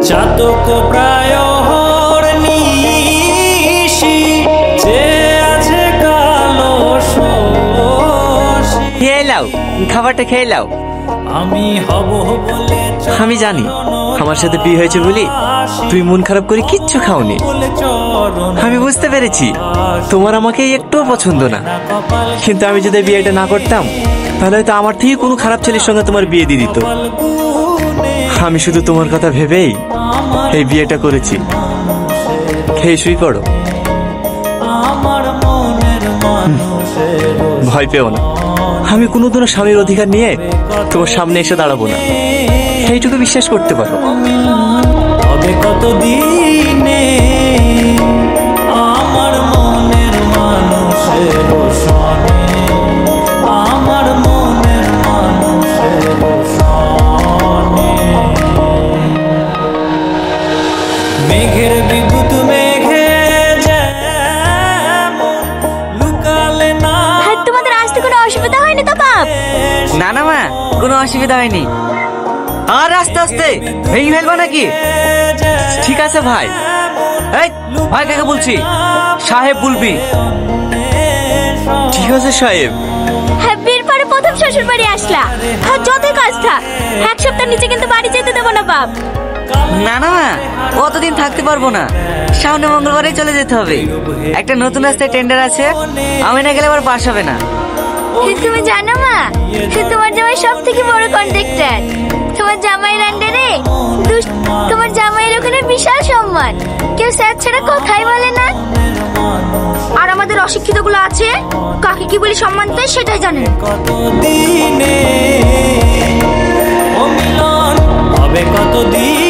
চাতক প্রায় নিশি যে আছে কালো শোষী। খেয়ে নাও, খাবারটা খেয়ে নাও। আমি হব বলে আমি জানি আমার সাথে বিয়ে হয়েছে বলি তুই মন খারাপ করে কিচ্ছু খাওনি। আমি বুঝতে পেরেছি তোমার আমাকে একটুও পছন্দ না, কিন্তু আমি যদি বিয়েটা না করতাম তাহলে হয়তো আমার থেকে কোনো খারাপ ছেলের সঙ্গে তোমার বিয়ে দিয়ে দিত। আমি শুধু তোমার কথা ভেবেই এই বিয়েটা করেছি। খেয়ে শুই পড়ো। ভয় পেও না, আমি কোনোদিনও স্বামীর অধিকার নিয়ে তোমার সামনে এসে দাঁড়াবো না, সেইটুকু বিশ্বাস করতে পারো। হবে কতদিনে আমার মনের মানুষের সনে, আমার মনের মানুষের সনে। মেঘের বিদ্যুৎ মেঘে যেমন লুকালে না। তোমাদের আসতে কোনো অসুবিধা হয়নি তো বাপ? না না মা, কোনো অসুবিধা হয়নি। আর আস্তে আস্তে ভেঙে ফেলবো নাকি? ঠিক আছে ভাই। এই ভাই কাকে বলছি? সাহেব বলবি। ঠিক আছে সাহেব। হ্যাঁ, বিয়ের পরে প্রথম শ্বশুর বাড়ি আসলা, আর যতই কাজ থাক এক সপ্তাহ নিচে কিন্তু বাড়ি যেতে দেবো না বাপ। না না মা, অতদিন থাকতে পারবো না, সামনে মঙ্গলবারেই চলে যেতে হবে। একটা নতুন রাস্তায় টেন্ডার আছে, আমি না গেলে আবার পাস হবে না। তুমি জানো মা, তোমার জামাই সব থেকে বড় কন্ট্রাক্টর। তোমার জামাইয়ের আন্ডারে তোমার জামাইয়ের ওখানে বিশাল সম্মান, কেউ স্যার ছাড়া কথাই বলে না। আর আমাদের অশিক্ষিত গুলো আছে, কাকে কি বলে সম্মান দেয় সেটাই জানে না। কতদিনে ও মিলন হবে কতদিন।